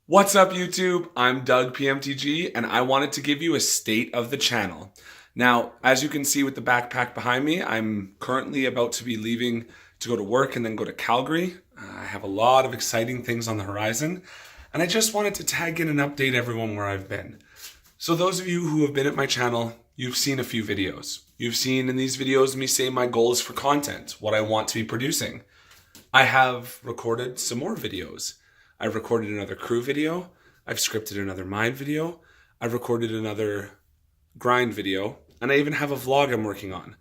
What's up, YouTube? I'm Doug PMTG, and I wanted to give you a state of the channel. Now, as you can see with the backpack behind me, I'm currently about to be leaving to go to work and then go to Calgary. I have a lot of exciting things on the horizon, and I just wanted to tag in and update everyone where I've been. So those of you who have been at my channel, you've seen a few videos. You've seen in these videos me say my goals for content, what I want to be producing. I have recorded some more videos. I've recorded another crew video. I've scripted another mind video. I've recorded another grind video. And I even have a vlog I'm working on.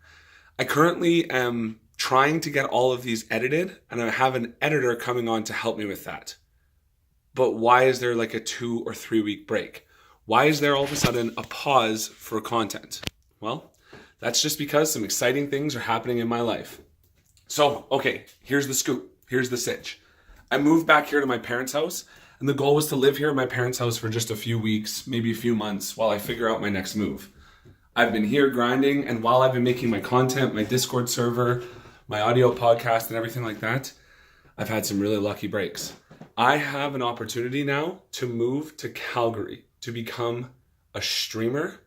I currently am trying to get all of these edited, and I have an editor coming on to help me with that. But why is there like a 2 or 3 week break? Why is there all of a sudden a pause for content? Well, that's just because some exciting things are happening in my life. So, okay, here's the scoop. Here's the sitch. I moved back here to my parents' house, and the goal was to live here at my parents' house for just a few weeks, maybe a few months, while I figure out my next move. I've been here grinding, and while I've been making my content, my Discord server, my audio podcast, and everything like that, I've had some really lucky breaks. I have an opportunity now to move to Calgary to become a streamer,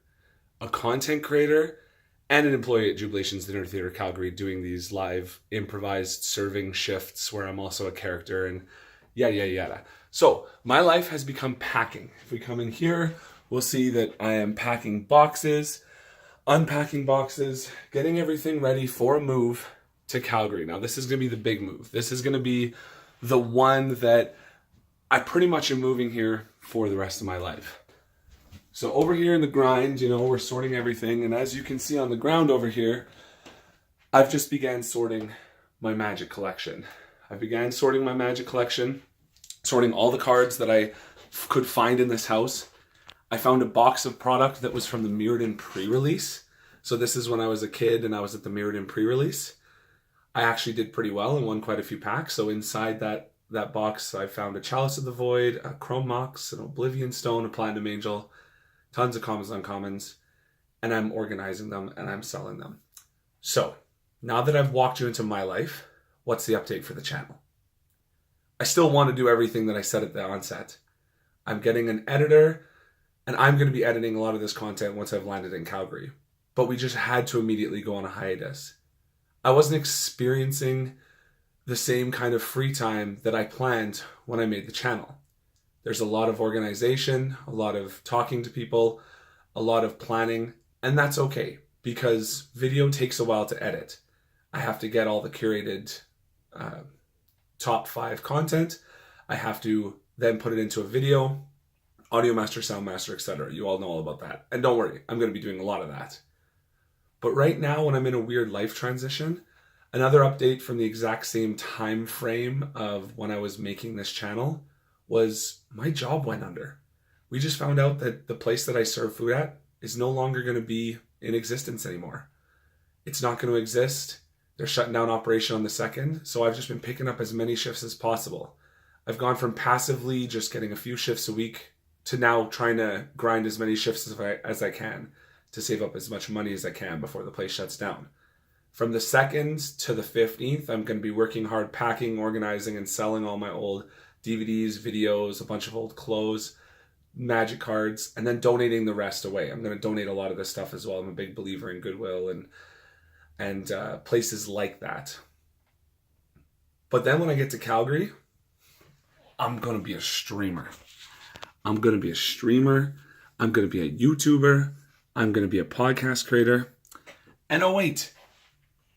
a content creator, and an employee at Jubilation's Dinner Theatre Calgary, doing these live improvised serving shifts where I'm also a character and yada, yada, yada. So my life has become packing. If we come in here, we'll see that I am packing boxes, unpacking boxes, getting everything ready for a move to Calgary. Now, this is going to be the big move. This is going to be the one that I pretty much am moving here for the rest of my life. So over here in the grind, we're sorting everything. And as you can see on the ground over here, I've just began sorting my Magic collection. I began sorting my Magic collection, sorting all the cards that I could find in this house. I found a box of product that was from the Mirrodin pre-release. So this is when I was a kid and I was at the Mirrodin pre-release. I actually did pretty well and won quite a few packs. So inside that box, I found a Chalice of the Void, a Chrome Mox, an Oblivion Stone, a Platinum Angel, tons of commons, uncommons, and I'm organizing them and I'm selling them. So now that I've walked you into my life, what's the update for the channel? I still want to do everything that I said at the onset. I'm getting an editor, and I'm going to be editing a lot of this content once I've landed in Calgary. But we just had to immediately go on a hiatus. I wasn't experiencing the same kind of free time that I planned when I made the channel. There's a lot of organization, a lot of talking to people, a lot of planning, and that's okay because video takes a while to edit. I have to get all the curated top 5 content. I have to then put it into a video, audio master, sound master, etc. You all know all about that. And don't worry, I'm going to be doing a lot of that. But right now, when I'm in a weird life transition, another update from the exact same time frame of when I was making this channel was my job went under. We just found out that the place that I serve food at is no longer going to be in existence anymore. It's not going to exist. They're shutting down operation on the 2nd, so I've just been picking up as many shifts as possible. I've gone from passively just getting a few shifts a week to now trying to grind as many shifts as I can to save up as much money as I can before the place shuts down. From the 2nd to the 15th, I'm going to be working hard packing, organizing, and selling all my old DVDs, videos, a bunch of old clothes, Magic cards, and then donating the rest away. I'm going to donate a lot of this stuff as well. I'm a big believer in Goodwill and places like that. But then when I get to Calgary, I'm going to be a streamer. I'm going to be a streamer. I'm going to be a YouTuber. I'm going to be a podcast creator. And oh wait,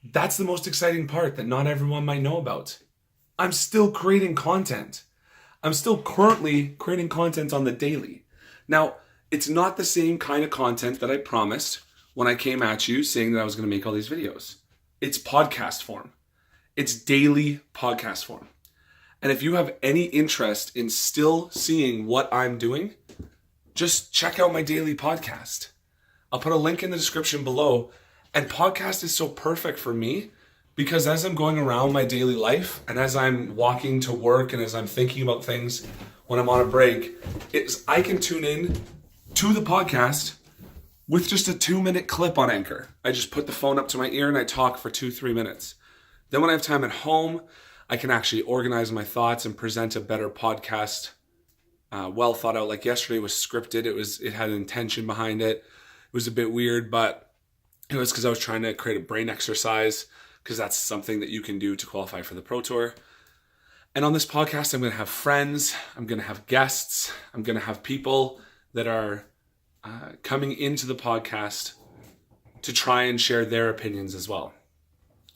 that's the most exciting part that not everyone might know about. I'm still creating content. I'm still currently creating content on the daily. Now, it's not the same kind of content that I promised when I came at you saying that I was going to make all these videos. It's podcast form. It's daily podcast form. And if you have any interest in still seeing what I'm doing, just check out my daily podcast. I'll put a link in the description below. And podcast is so perfect for me because as I'm going around my daily life and as I'm walking to work and as I'm thinking about things when I'm on a break, I can tune in to the podcast with just a 2-minute clip on Anchor. I just put the phone up to my ear and I talk for 2-3 minutes. Then when I have time at home, I can actually organize my thoughts and present a better podcast well thought out. Like yesterday was scripted. It had an intention behind it. It was a bit weird, but it was because I was trying to create a brain exercise, because that's something that you can do to qualify for the Pro Tour. And on this podcast, I'm going to have friends. I'm going to have guests. I'm going to have people that are coming into the podcast to try and share their opinions as well.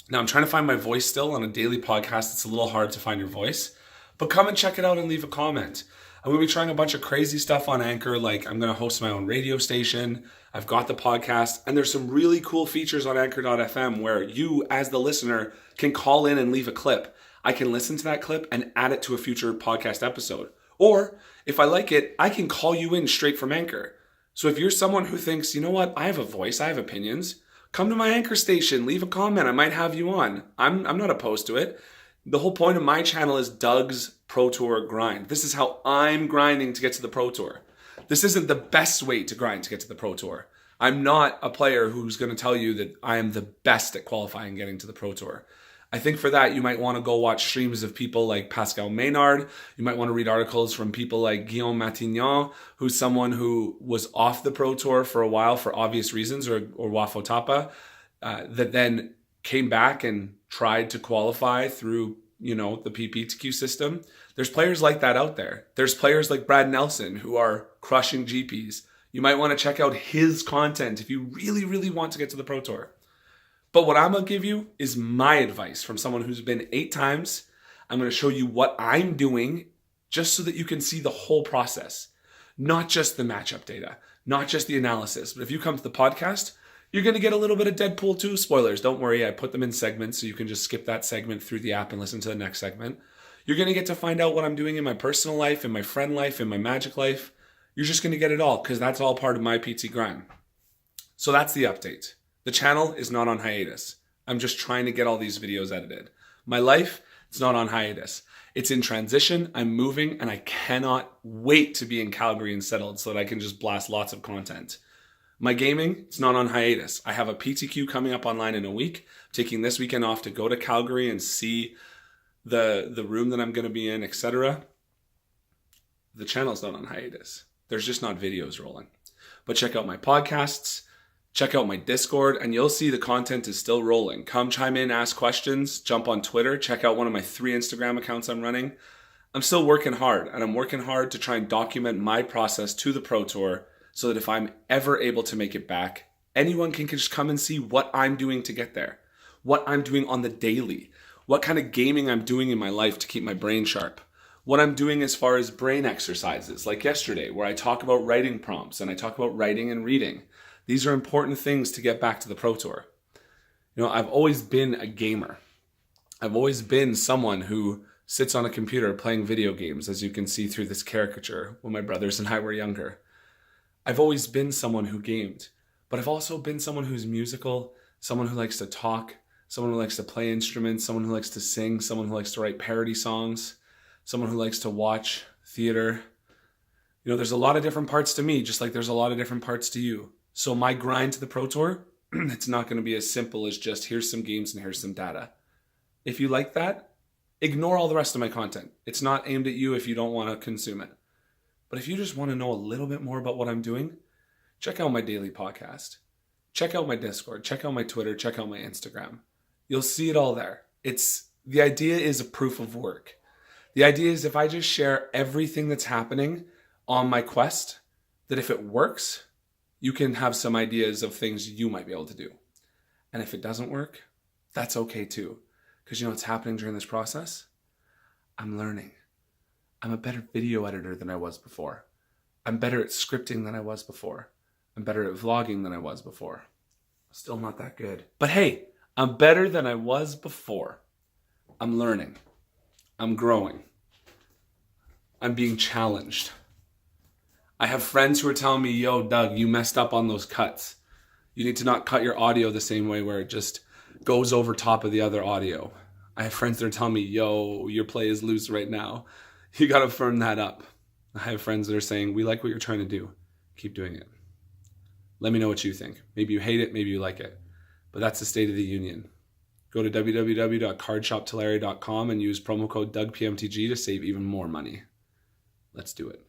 Now, I'm trying to find my voice still on a daily podcast. It's a little hard to find your voice, but come and check it out and leave a comment. I'm going to be trying a bunch of crazy stuff on Anchor. Like, I'm going to host my own radio station. I've got the podcast, and there's some really cool features on Anchor.fm where you, as the listener, can call in and leave a clip. I can listen to that clip and add it to a future podcast episode. Or if I like it, I can call you in straight from Anchor. So if you're someone who thinks, you know what, I have a voice, I have opinions, come to my Anchor station, leave a comment, I might have you on. I'm not opposed to it. The whole point of my channel is Doug's Pro Tour Grind. This is how I'm grinding to get to the Pro Tour. This isn't the best way to grind to get to the Pro Tour. I'm not a player who's going to tell you that I am the best at qualifying and getting to the Pro Tour. I think for that, you might want to go watch streams of people like Pascal Maynard. You might want to read articles from people like Guillaume Matignon, who's someone who was off the Pro Tour for a while for obvious reasons, or Wafo Tapa, that then came back and tried to qualify through, the PPTQ system. There's players like that out there. There's players like Brad Nelson who are crushing GPs. You might want to check out his content if you really, really want to get to the Pro Tour. But what I'm going to give you is my advice from someone who's been 8 times. I'm going to show you what I'm doing just so that you can see the whole process, not just the matchup data, not just the analysis. But if you come to the podcast, you're going to get a little bit of Deadpool 2 spoilers. Don't worry, I put them in segments so you can just skip that segment through the app and listen to the next segment. You're going to get to find out what I'm doing in my personal life, in my friend life, in my magic life. You're just going to get it all because that's all part of my PT grind. So that's the update. The channel is not on hiatus. I'm just trying to get all these videos edited. My life, it's not on hiatus. It's in transition. I'm moving, and I cannot wait to be in Calgary and settled so that I can just blast lots of content. My gaming, it's not on hiatus. I have a PTQ coming up online in a week. I'm taking this weekend off to go to Calgary and see the room that I'm going to be in, etc. The channel's not on hiatus. There's just not videos rolling. But check out my podcasts. Check out my Discord, and you'll see the content is still rolling. Come chime in, ask questions, jump on Twitter, check out one of my 3 Instagram accounts I'm running. I'm still working hard, and I'm working hard to try and document my process to the Pro Tour so that if I'm ever able to make it back, anyone can just come and see what I'm doing to get there, what I'm doing on the daily, what kind of gaming I'm doing in my life to keep my brain sharp, what I'm doing as far as brain exercises, like yesterday, where I talk about writing prompts and I talk about writing and reading. These are important things to get back to the Pro Tour. I've always been a gamer. I've always been someone who sits on a computer playing video games, as you can see through this caricature when my brothers and I were younger. I've always been someone who gamed, but I've also been someone who's musical, someone who likes to talk, someone who likes to play instruments, someone who likes to sing, someone who likes to write parody songs, someone who likes to watch theater. There's a lot of different parts to me, just like there's a lot of different parts to you. So my grind to the Pro Tour, it's not going to be as simple as just here's some games and here's some data. If you like that, ignore all the rest of my content. It's not aimed at you if you don't want to consume it. But if you just want to know a little bit more about what I'm doing, check out my daily podcast. Check out my Discord. Check out my Twitter. Check out my Instagram. You'll see it all there. The idea is a proof of work. The idea is if I just share everything that's happening on my quest, that if it works, you can have some ideas of things you might be able to do. And if it doesn't work, that's okay too. Because you know what's happening during this process? I'm learning. I'm a better video editor than I was before. I'm better at scripting than I was before. I'm better at vlogging than I was before. Still not that good. But hey, I'm better than I was before. I'm learning. I'm growing. I'm being challenged. I have friends who are telling me, yo, Doug, you messed up on those cuts. You need to not cut your audio the same way where it just goes over top of the other audio. I have friends that are telling me, yo, your play is loose right now. You got to firm that up. I have friends that are saying, we like what you're trying to do. Keep doing it. Let me know what you think. Maybe you hate it, maybe you like it. But that's the state of the union. Go to www.cardshoptulare.com and use promo code DougPMTG to save even more money. Let's do it.